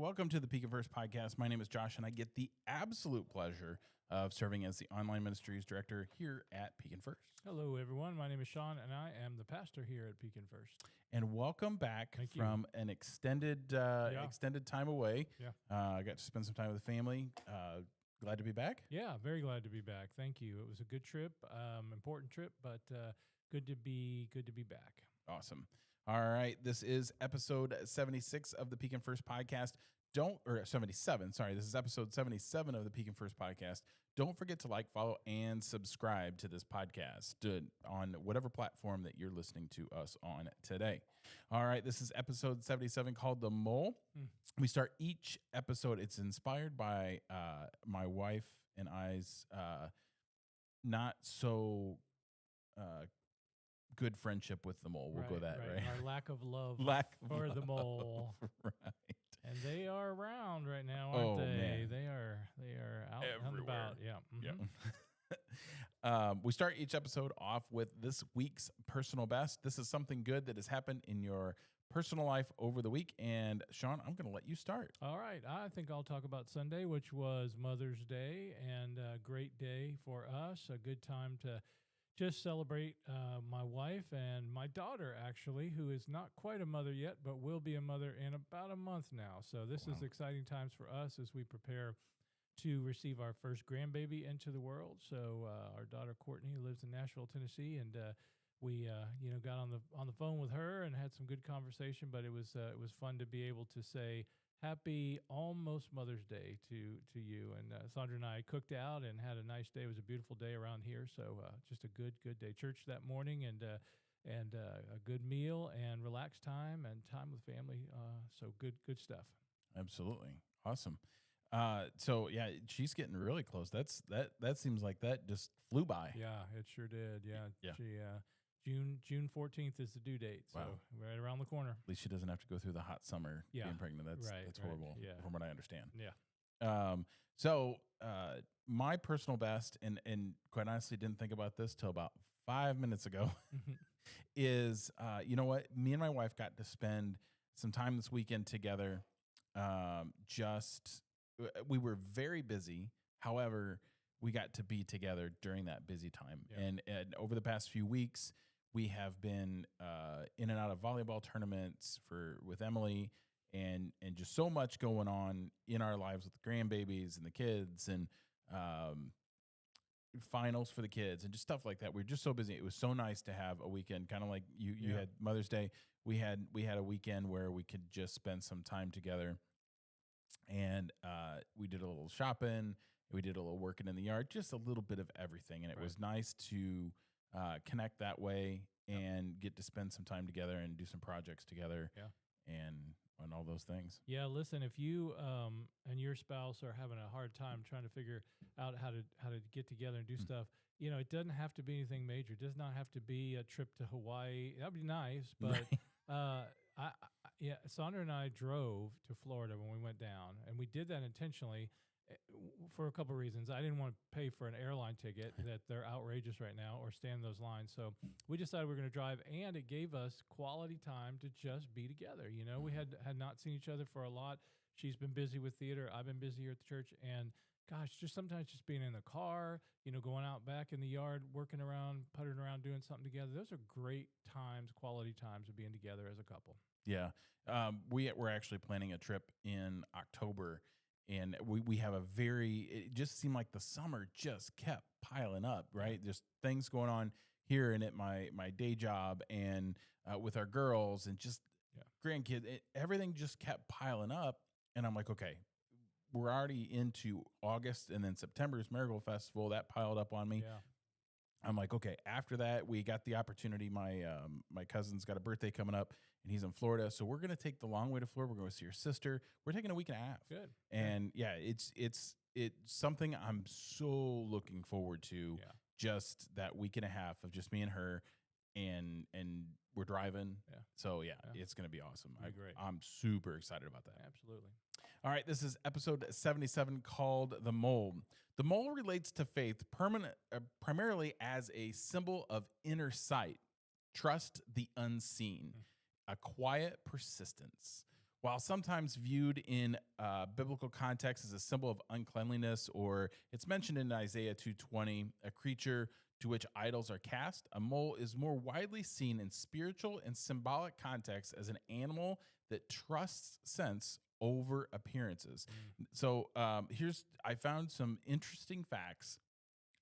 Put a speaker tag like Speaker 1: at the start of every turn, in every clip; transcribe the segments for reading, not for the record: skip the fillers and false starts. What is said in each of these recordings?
Speaker 1: Welcome to the Pekin First podcast. My name is Josh, and I get the absolute pleasure of serving as the online ministries director here at Pekin First.
Speaker 2: Hello, everyone. My name is Sean, and I am the pastor here at Pekin First.
Speaker 1: And welcome back from an extended time away.
Speaker 2: Yeah.
Speaker 1: I got to spend some time with the family. Glad to be back.
Speaker 2: Yeah, very glad to be back. Thank you. It was a good trip, important trip, but good to be back.
Speaker 1: Awesome. All right, this is episode 76 of the Pekin First podcast. 77. Sorry, this is episode 77 of the Pekin First podcast. Don't forget to like, follow, and subscribe to this podcast on whatever platform that you're listening to us on today. All right, this is episode 77 called The Mole. We start each episode. It's inspired by my wife and I's not so good friendship with the mole. We'll go that right.
Speaker 2: Our lack of love for the mole.
Speaker 1: Right.
Speaker 2: And they are around right now, aren't they?
Speaker 1: Man.
Speaker 2: They are out and about. Yeah.
Speaker 1: Yeah. We start each episode off with this week's personal best. This is something good that has happened in your personal life over the week. And Sean, I'm going to let you start.
Speaker 2: All right. I think I'll talk about Sunday, which was Mother's Day, and a great day for us. A good time to just celebrate my wife and my daughter, actually, who is not quite a mother yet, but will be a mother in about a month now. So this is exciting times for us as we prepare to receive our first grandbaby into the world. So our daughter Courtney lives in Nashville, Tennessee, and we got on the phone with her and had some good conversation. But it was fun to be able to say happy almost Mother's Day to you. And Sandra and I cooked out and had a nice day. It was a beautiful day around here. So just a good day. Church that morning and a good meal and relaxed time and time with family. So good stuff.
Speaker 1: Absolutely. Awesome. So yeah, she's getting really close. That seems like that just flew by.
Speaker 2: Yeah, it sure did. Yeah.
Speaker 1: Yeah.
Speaker 2: June 14th is the due date, so right around the corner.
Speaker 1: At least she doesn't have to go through the hot summer being pregnant. That's horrible, from what I understand.
Speaker 2: Yeah.
Speaker 1: So my personal best, and quite honestly didn't think about this till about 5 minutes ago, is you know what? Me and my wife got to spend some time this weekend together. We were very busy. With we got to be together during that busy time.
Speaker 2: Yeah.
Speaker 1: And over the past few weeks, we have been in and out of volleyball tournaments with Emily and just so much going on in our lives with the grandbabies and the kids and finals for the kids and just stuff like that. We were just so busy. It was so nice to have a weekend, kind of like you had Mother's Day. We had a weekend where we could just spend some time together. And we did a little shopping. We did a little working in the yard, just a little bit of everything. And it was nice to connect that way and get to spend some time together and do some projects together and all those things.
Speaker 2: Yeah, listen, if you and your spouse are having a hard time trying to figure out how to get together and do stuff, it doesn't have to be anything major. It does not have to be a trip to Hawaii. That'd be nice, but Sandra and I drove to Florida when we went down, and we did that intentionally for a couple of reasons. I didn't want to pay for an airline ticket that they're outrageous right now or stand in those lines. So we decided we were going to drive, and it gave us quality time to just be together. We had not seen each other for a lot. She's been busy with theater. I've been busy here at the church. And gosh, just sometimes just being in the car, going out back in the yard, working around, puttering around, doing something together. Those are great times, quality times of being together as a couple.
Speaker 1: Yeah. We're actually planning a trip in October. And we have it just seemed like the summer just kept piling up, right? Just things going on here and at my day job and with our girls and just grandkids. Everything just kept piling up. And I'm like, okay, we're already into August, and then September's Marigold Festival. That piled up on me.
Speaker 2: Yeah.
Speaker 1: I'm like, okay, after that, we got the opportunity. My cousin's got a birthday coming up, and he's in Florida. So we're going to take the long way to Florida. We're going to see your sister. We're taking a week and a half.
Speaker 2: Good.
Speaker 1: And it's something I'm so looking forward to.
Speaker 2: Yeah.
Speaker 1: Just that week and a half of just me and her, and we're driving.
Speaker 2: Yeah.
Speaker 1: So it's going to be awesome.
Speaker 2: I agree.
Speaker 1: I'm super excited about that.
Speaker 2: Absolutely.
Speaker 1: All right, this is episode 77 called The Mole. The mole relates to faith primarily as a symbol of inner sight, trust the unseen, a quiet persistence. While sometimes viewed in biblical context as a symbol of uncleanliness, or it's mentioned in Isaiah 2:20, a creature to which idols are cast, a mole is more widely seen in spiritual and symbolic context as an animal that trusts sense over appearances. So I found some interesting facts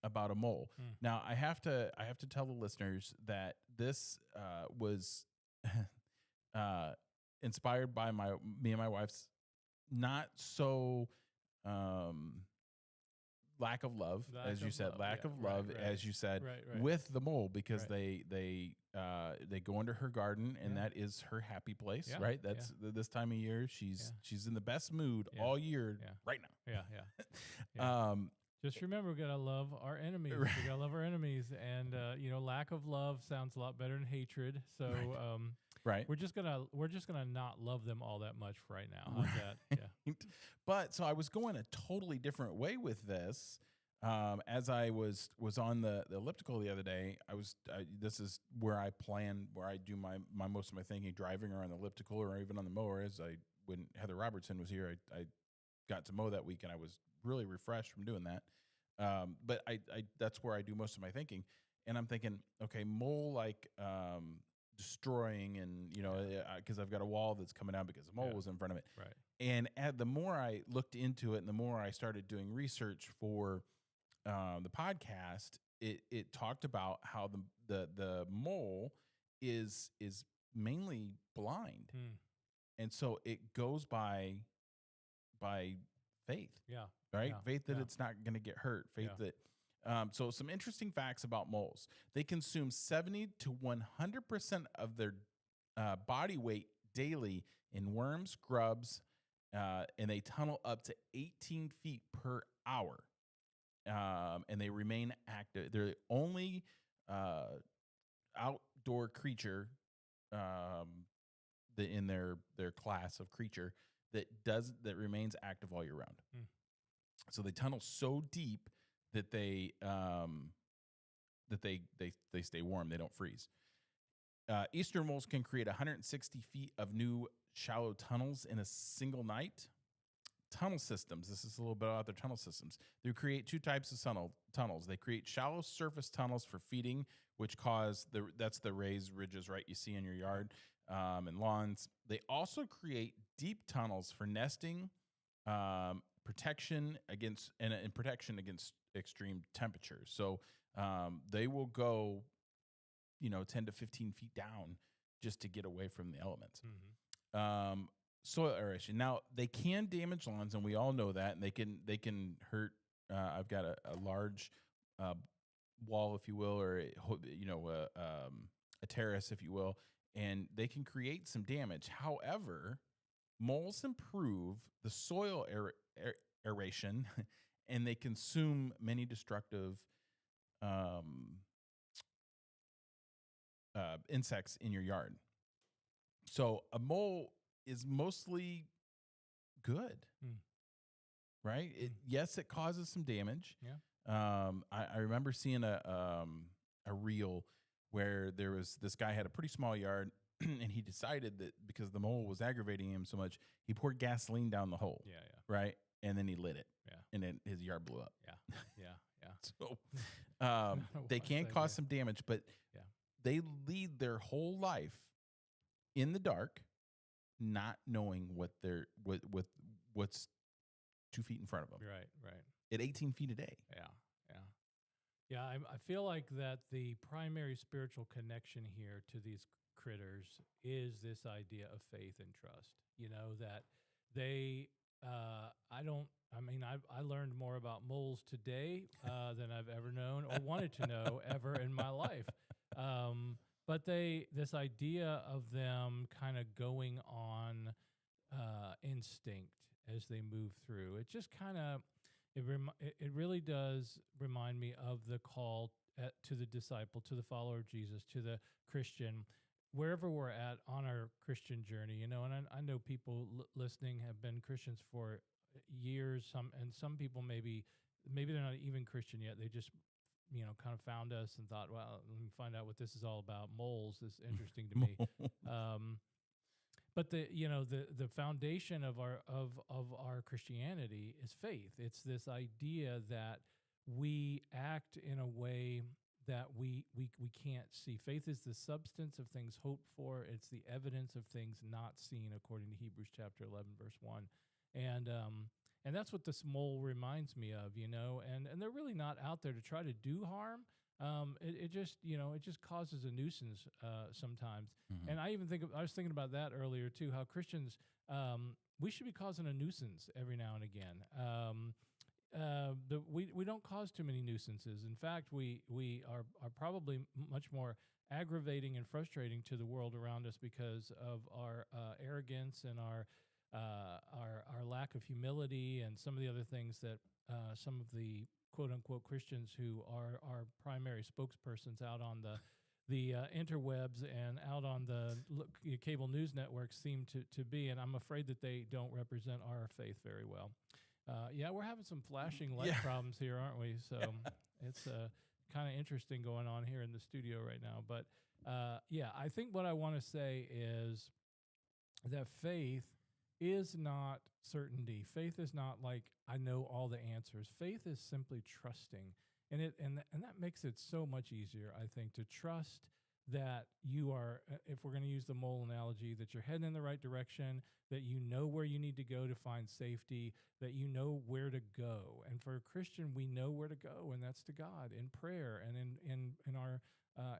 Speaker 1: about a mole.
Speaker 2: Mm.
Speaker 1: Now I have to tell the listeners that this was uh, inspired by me and my wife's not so um, lack of love,
Speaker 2: Lack
Speaker 1: as you
Speaker 2: of
Speaker 1: said,
Speaker 2: love,
Speaker 1: lack
Speaker 2: yeah,
Speaker 1: of
Speaker 2: right,
Speaker 1: love,
Speaker 2: right.
Speaker 1: as you said,
Speaker 2: Right, right.
Speaker 1: with the mole because
Speaker 2: Right.
Speaker 1: they go into her garden and
Speaker 2: Yeah.
Speaker 1: that is her happy place,
Speaker 2: Yeah,
Speaker 1: right? That's this time of year.
Speaker 2: Yeah.
Speaker 1: She's in the best mood
Speaker 2: Yeah,
Speaker 1: all year
Speaker 2: yeah.
Speaker 1: right now.
Speaker 2: Yeah, yeah. Yeah.
Speaker 1: Um,
Speaker 2: Just remember, we gotta love our enemies.
Speaker 1: Right.
Speaker 2: We gotta love our enemies, and lack of love sounds a lot better than hatred. So,
Speaker 1: Right. Right.
Speaker 2: we're just gonna not love them all that much for right now. How's that? Yeah.
Speaker 1: Right. But so I was going a totally different way with this. As I was on the elliptical the other day, this is where I do my most of my thinking, driving around the elliptical or even on the mower. When Heather Robertson was here, I got to mow that week and I was really refreshed from doing that. But I that's where I do most of my thinking, and I'm thinking, okay, mole destroying, and because I've got a wall that's coming down because the mole
Speaker 2: Yeah.
Speaker 1: was in front of it.
Speaker 2: Right.
Speaker 1: And the more I looked into it, and the more I started doing research for the podcast, it talked about how the mole is mainly blind,
Speaker 2: Hmm.
Speaker 1: and so it goes by faith,
Speaker 2: Yeah.
Speaker 1: right?
Speaker 2: Yeah.
Speaker 1: Faith that
Speaker 2: Yeah.
Speaker 1: it's not going to get hurt. Faith
Speaker 2: Yeah.
Speaker 1: that. So some interesting facts about moles: they consume 70 to 100% of their body weight daily in worms, grubs, and they tunnel up to 18 feet per hour. And they remain active. They're the only outdoor creature in their class of creature that remains active all year round.
Speaker 2: Mm.
Speaker 1: So they tunnel so deep that they stay warm. They don't freeze. Eastern moles can create 160 feet of new shallow tunnels in a single night. Tunnel systems. This is a little bit about their tunnel systems. They create two types of tunnels. They create shallow surface tunnels for feeding, which cause that's the raised ridges, right? You see in your yard and lawns. They also create deep tunnels for nesting, protection against extreme temperatures. So they will go, 10 to 15 feet down just to get away from the elements.
Speaker 2: Mm-hmm.
Speaker 1: Soil aeration. Now they can damage lawns, and we all know that. And they can hurt. I've got a large wall, if you will, or a terrace, if you will, and they can create some damage. However, moles improve the soil aeration, and they consume many destructive insects in your yard. So a mole is mostly good, right? Yes, it causes some damage.
Speaker 2: Yeah.
Speaker 1: I remember seeing a reel where there was this guy had a pretty small yard, and he decided that because the mole was aggravating him so much, he poured gasoline down the hole.
Speaker 2: Yeah. Yeah.
Speaker 1: Right, and then he lit it.
Speaker 2: Yeah.
Speaker 1: And then his yard blew up.
Speaker 2: Yeah. Yeah. Yeah.
Speaker 1: So
Speaker 2: Not
Speaker 1: they
Speaker 2: a
Speaker 1: can
Speaker 2: wise
Speaker 1: cause
Speaker 2: idea.
Speaker 1: some damage, but
Speaker 2: Yeah.
Speaker 1: they lead their whole life in the dark, not knowing what's 2 feet in front of them
Speaker 2: Right. Right.
Speaker 1: at 18 feet a day.
Speaker 2: Yeah. Yeah. Yeah. I feel like that the primary spiritual connection here to these critters is this idea of faith and trust. That they, I learned more about moles today than I've ever known or wanted to know ever in my life. But this idea of them kind of going on instinct as they move through, it just kind of, it really does remind me of the call to the disciple, to the follower of Jesus, to the Christian, wherever we're at on our Christian journey, and I know people listening have been Christians for years, some people maybe they're not even Christian yet. They just, kind of found us and thought, well, let me find out what this is all about. Moles is interesting to me. But the foundation of our Christianity is faith. It's this idea that we act in a way that we can't see. Faith is the substance of things hoped for. It's the evidence of things not seen, according to Hebrews chapter 11, verse 1. And that's what this mole reminds me of, and they're really not out there to try to do harm. It just causes a nuisance sometimes.
Speaker 1: Mhm.
Speaker 2: And I was thinking about that earlier too, how Christians, we should be causing a nuisance every now and again. But we don't cause too many nuisances. In fact, we are probably much more aggravating and frustrating to the world around us because of our arrogance and our lack of humility and some of the other things that some of the quote unquote Christians who are our primary spokespersons out on the interwebs and out on the cable news networks seem to be. And I'm afraid that they don't represent our faith very well. We're having some flashing light problems here, aren't we? So it's kind of interesting going on here in the studio right now. But I think what I want to say is that faith is not certainty. Faith is not like I know all the answers. Faith is simply trusting, and that makes it so much easier, I think, to trust that you are, if we're going to use the mole analogy, that you're heading in the right direction, that you know where you need to go to find safety, that you know where to go. And for a Christian, we know where to go, and that's to God in prayer and in our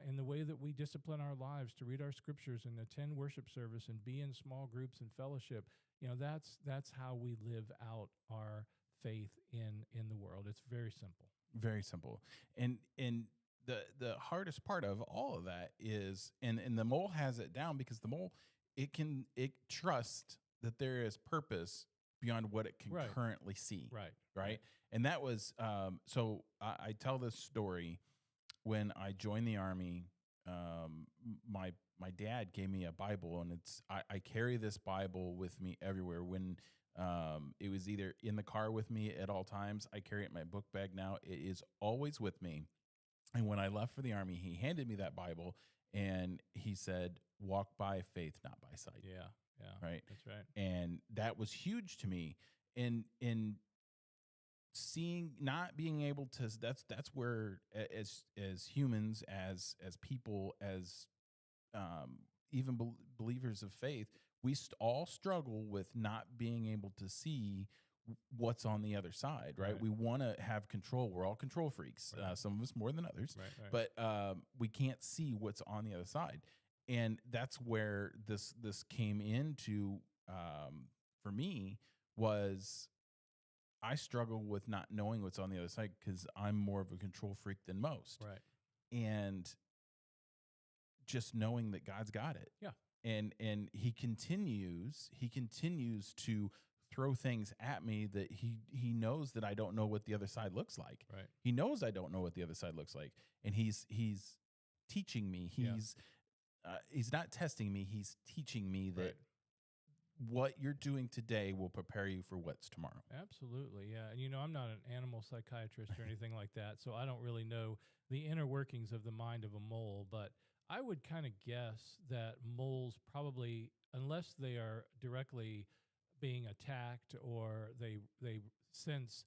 Speaker 2: in the way that we discipline our lives to read our scriptures and attend worship service and be in small groups and fellowship. That's how we live out our faith in the world. It's very simple.
Speaker 1: Very simple. And the hardest part of all of that is, and the mole has it down, because the mole, it trusts that there is purpose beyond what it can
Speaker 2: Right.
Speaker 1: currently see.
Speaker 2: Right.
Speaker 1: And that was, so I tell this story. When I joined the Army, my dad gave me a Bible, and I carry this Bible with me everywhere. When it was either in the car with me at all times, I carry it in my book bag now. It is always with me. And when I left for the Army, he handed me that Bible, and he said, "Walk by faith, not by sight."
Speaker 2: Yeah.
Speaker 1: Right.
Speaker 2: That's right.
Speaker 1: And that was huge to me. In seeing, not being able to, that's where as humans, as people, as even believers of faith, we all struggle with not being able to see what's on the other side, right? We want to have control. We're all control freaks, some of us more than others,
Speaker 2: Right.
Speaker 1: but we can't see what's on the other side. And that's where this came into, for me, was I struggle with not knowing what's on the other side because I'm more of a control freak than most.
Speaker 2: Right.
Speaker 1: And just knowing that God's got it.
Speaker 2: Yeah.
Speaker 1: And he continues to throw things at me that he knows that I don't know what the other side looks like.
Speaker 2: Right.
Speaker 1: He knows I don't know what the other side looks like. And he's teaching me. He's not testing me. He's teaching me that what you're doing today will prepare you for what's tomorrow.
Speaker 2: Absolutely, yeah. And I'm not an animal psychiatrist or anything like that, so I don't really know the inner workings of the mind of a mole, but I would kind of guess that moles probably, unless they are directly being attacked or they sense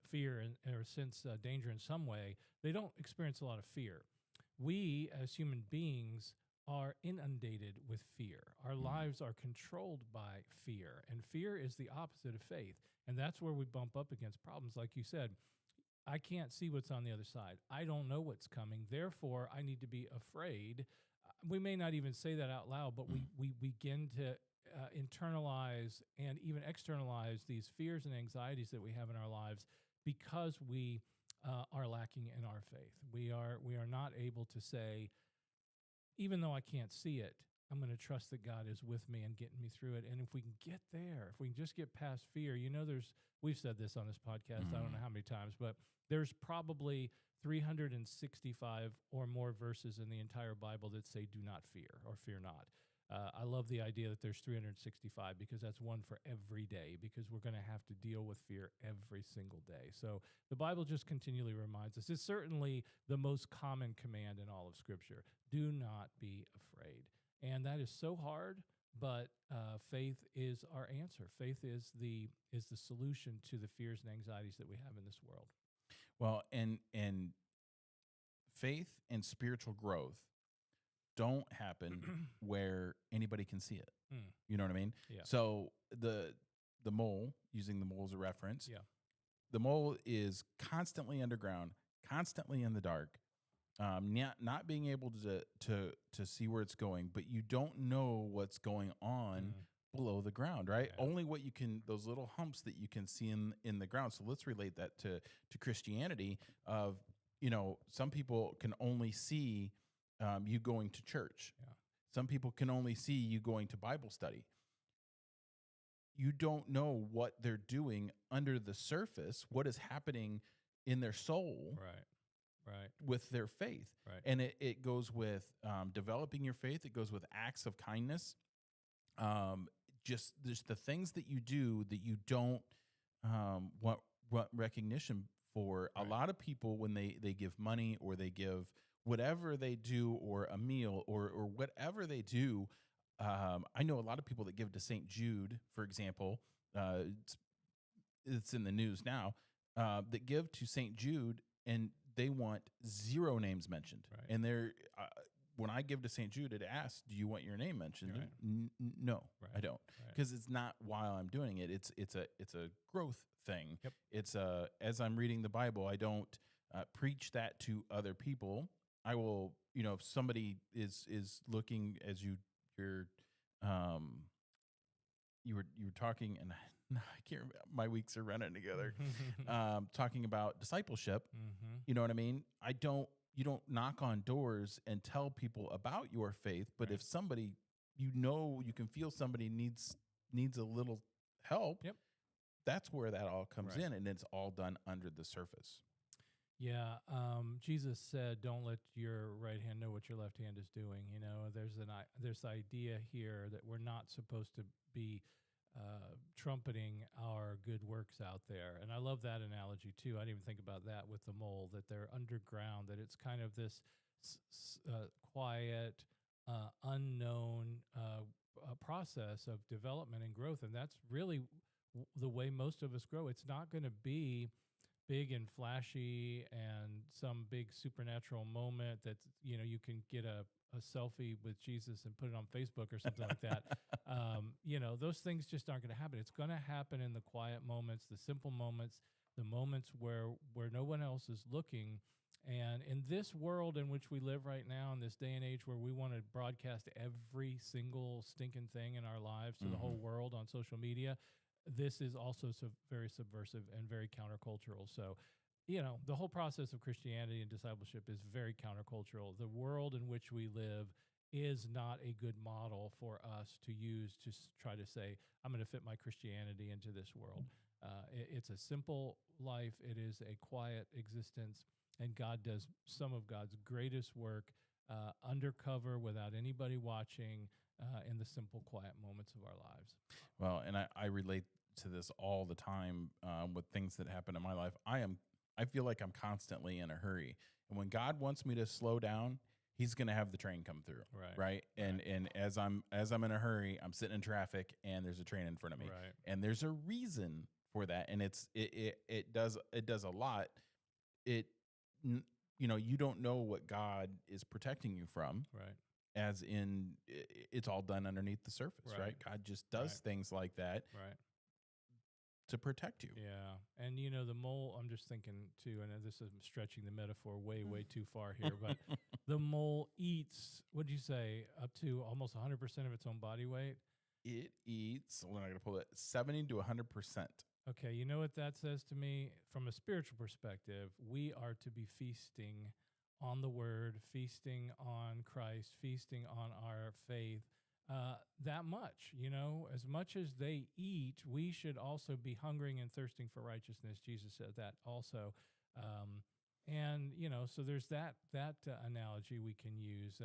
Speaker 2: fear or sense danger in some way, they don't experience a lot of fear. We, as human beings, are inundated with fear. Our lives are controlled by fear, and fear is the opposite of faith. And that's where we bump up against problems. Like you said, I can't see what's on the other side. I don't know what's coming. Therefore, I need to be afraid. We may not even say that out loud, but we begin to internalize and even externalize these fears and anxieties that we have in our lives because we are lacking in our faith. We are not able to say, even though I can't see it, I'm going to trust that God is with me and getting me through it. And if we can get there, if we can just get past fear, we've said this on this podcast, I don't know how many times, but there's probably 365 or more verses in the entire Bible that say do not fear or fear not. I love the idea that there's 365 because that's one for every day, because we're going to have to deal with fear every single day. So the Bible just continually reminds us. It's certainly the most common command in all of Scripture. Do not be afraid. And that is so hard, But faith is our answer. Faith is the solution to the fears and anxieties that we have in this world.
Speaker 1: Well, and faith and spiritual growth don't happen where anybody can see it.
Speaker 2: Mm,
Speaker 1: You know what I mean?
Speaker 2: yeah.
Speaker 1: So the mole, using the mole as a reference,
Speaker 2: Yeah.
Speaker 1: the mole is constantly underground, constantly in the dark, not being able to see where it's going, but you don't know what's going on
Speaker 2: Mm,
Speaker 1: below the ground, right?
Speaker 2: yeah.
Speaker 1: Only what you can, those little humps that you can see in the ground. So let's relate that to Christianity. Of some people can only see you going to church.
Speaker 2: Yeah.
Speaker 1: Some people can only see you going to Bible study. You don't know what they're doing under the surface, what is happening in their soul
Speaker 2: Right.
Speaker 1: with their faith.
Speaker 2: Right.
Speaker 1: And it goes with developing your faith. It goes with acts of kindness. Just the things that you do that you don't want recognition for.
Speaker 2: Right.
Speaker 1: A lot of people, when they give money or they give whatever they do, or a meal or whatever they do, I know a lot of people that give to St. Jude, for example. It's in the news now, that give to St. Jude, and they want zero names mentioned.
Speaker 2: Right.
Speaker 1: And they're when I give to St. Jude, it asks, "Do you want your name mentioned?"
Speaker 2: Right.
Speaker 1: No,
Speaker 2: Right.
Speaker 1: I don't,
Speaker 2: Right.
Speaker 1: because it's not while I'm doing it. It's a growth thing.
Speaker 2: Yep.
Speaker 1: It's as I'm reading the Bible, I don't preach that to other people. I will, if somebody is looking, as you're you were talking, and I can't remember, my weeks are running together. Talking about discipleship,
Speaker 2: Mm-hmm.
Speaker 1: you know what I mean? You don't knock on doors and tell people about your faith, but
Speaker 2: Right.
Speaker 1: if somebody, you can feel somebody needs a little help.
Speaker 2: Yep.
Speaker 1: That's where that all comes
Speaker 2: Right.
Speaker 1: in, and it's all done under the surface.
Speaker 2: Yeah, Jesus said, "Don't let your right hand know what your left hand is doing." There's there's the idea here that we're not supposed to be trumpeting our good works out there, and I love that analogy too. I didn't even think about that with the mole, that they're underground, that it's kind of this quiet, unknown process of development and growth, and that's really the way most of us grow. It's not going to be big and flashy and some big supernatural moment that you can get a selfie with Jesus and put it on Facebook or something like that. Those things just aren't going to happen. It's going to happen in the quiet moments, the simple moments, the moments where no one else is looking. And in this world in which we live right now, in this day and age where we want to broadcast every single stinking thing in our lives to the whole world on social media, this is also very subversive and very countercultural. So, the whole process of Christianity and discipleship is very countercultural. The world in which we live is not a good model for us to use to try to say, I'm going to fit my Christianity into this world. It's a simple life. It is a quiet existence. And God does some of God's greatest work undercover, without anybody watching, in the simple, quiet moments of our lives.
Speaker 1: Well, and I relate to this all the time with things that happen in my life. I feel like I'm constantly in a hurry, and when God wants me to slow down, He's going to have the train come through, right? And as I'm in a hurry, I'm sitting in traffic, and there's a train in front of me,
Speaker 2: Right.
Speaker 1: and there's a reason for that, and it does a lot. You don't know what God is protecting you from,
Speaker 2: Right.
Speaker 1: as in it's all done underneath the surface, right? God just does
Speaker 2: Right.
Speaker 1: things like that
Speaker 2: Right.
Speaker 1: to protect you.
Speaker 2: Yeah. And, the mole, I'm just thinking too, and this is stretching the metaphor way too far here, but the mole eats, what'd you say, up to almost 100% of its own body weight?
Speaker 1: It eats, we're not going to pull it, 70 to 100%.
Speaker 2: Okay, you know what that says to me? From a spiritual perspective, we are to be feasting on the Word, feasting on Christ, feasting on our faith. That much, as much as they eat, we should also be hungering and thirsting for righteousness. Jesus said that also. And, so there's that analogy we can use.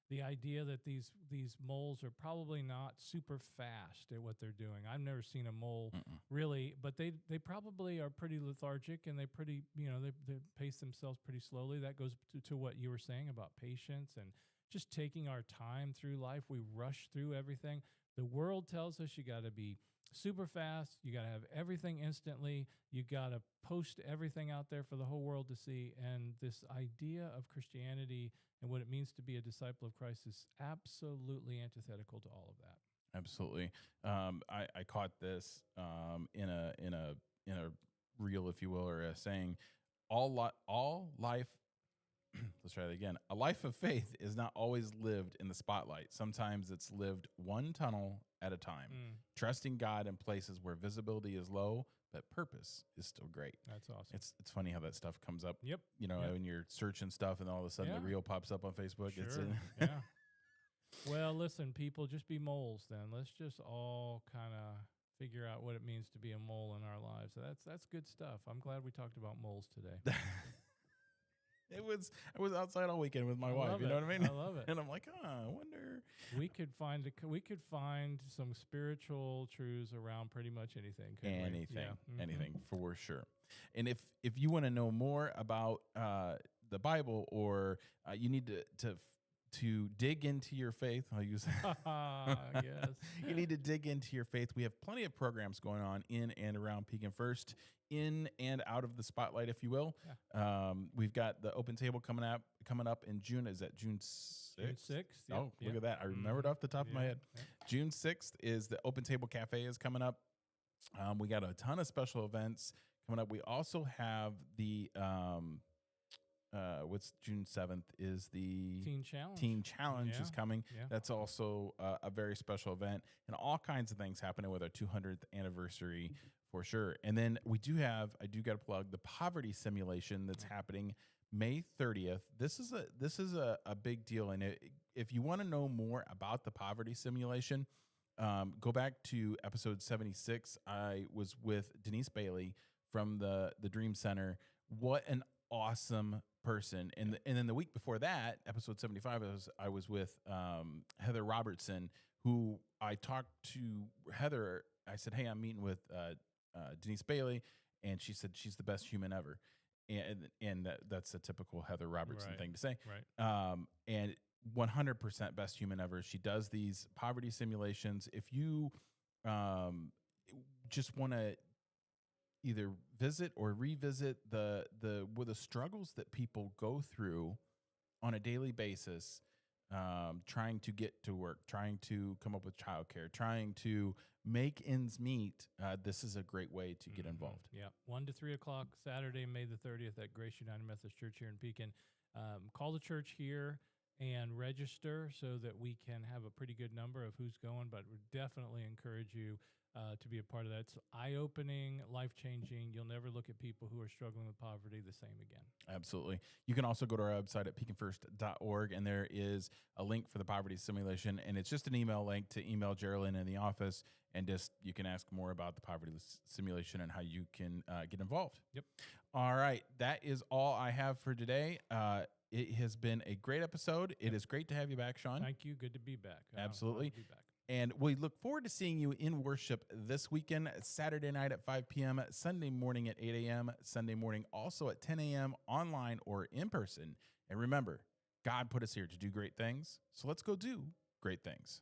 Speaker 2: The idea that these moles are probably not super fast at what they're doing. I've never seen a mole really, but they probably are pretty lethargic, and they pretty, they pace themselves pretty slowly. That goes to what you were saying about patience and just taking our time through life. We rush through everything. The world tells us you got to be super fast. You got to have everything instantly. You got to post everything out there for the whole world to see. And this idea of Christianity and what it means to be a disciple of Christ is absolutely antithetical to all of that.
Speaker 1: Absolutely. I caught this in a reel, if you will, or a saying. All life. Let's try that again. A life of faith is not always lived in the spotlight. Sometimes it's lived one tunnel at a time, trusting God in places where visibility is low, but purpose is still great.
Speaker 2: That's awesome.
Speaker 1: It's funny how that stuff comes up.
Speaker 2: Yep.
Speaker 1: You know, when you're searching stuff and all of a sudden the reel pops up on Facebook.
Speaker 2: Sure.
Speaker 1: It's in.
Speaker 2: Yeah. Well, listen, people, just be moles then. Let's just all kind of figure out what it means to be a mole in our lives. So that's good stuff. I'm glad we talked about moles today.
Speaker 1: I was outside all weekend with my wife. You know what I mean?
Speaker 2: I love it.
Speaker 1: And I'm like, I wonder.
Speaker 2: We could find some spiritual truths around pretty much anything.
Speaker 1: Anything for sure. And if you want to know more about the Bible, or you need to dig into your faith, I'll use that.
Speaker 2: Yes.
Speaker 1: You need to dig into your faith. We have plenty of programs going on in and around Pekin First, in and out of the spotlight, if you will. Yeah. We've got the open table coming up in June. Is that June 6th?
Speaker 2: June 6th. Yep.
Speaker 1: Oh, look at that. I remembered off the top of my head. Yep. June 6th is the Open Table Cafe is coming up. We got a ton of special events coming up. We also have the what's June 7th is the Teen Challenge is coming. Yeah. That's also a very special event, and all kinds of things happening with our 200th anniversary for sure. And then I do got to plug the poverty simulation that's happening May 30th. This is a big deal. And if you want to know more about the poverty simulation, go back to episode 76. I was with Denise Bailey from the Dream Center. What an awesome person. And then the week before that, episode 75, I was with Heather Robertson, who I talked to Heather. I said, hey, I'm meeting with Denise Bailey, and she said she's the best human ever. And that's a typical Heather Robertson thing to say.
Speaker 2: Right.
Speaker 1: And 100% best human ever. She does these poverty simulations. If you just want to either visit or revisit the struggles that people go through on a daily basis, trying to get to work, trying to come up with childcare, trying to make ends meet, this is a great way to get involved.
Speaker 2: Yeah, 1 to 3 o'clock Saturday, May the 30th at Grace United Methodist Church here in Pekin. Call the church here and register so that we can have a pretty good number of who's going, but we definitely encourage you to be a part of that. It's eye-opening, life-changing. You'll never look at people who are struggling with poverty the same again. Absolutely. You can also go to our website at pekinfirst.org, and there is a link for the poverty simulation, and it's just an email link to email Geraldine in the office, and just you can ask more about the poverty simulation and how you can get involved. Yep.
Speaker 1: All right. That is all I have for today. It has been a great episode. It is great to have you back, Sean.
Speaker 2: Thank you. Good to be back.
Speaker 1: Absolutely.
Speaker 2: Glad to be back.
Speaker 1: And we look forward to seeing you in worship this weekend, Saturday night at 5 p.m., Sunday morning at 8 a.m., Sunday morning also at 10 a.m., online or in person. And remember, God put us here to do great things, so let's go do great things.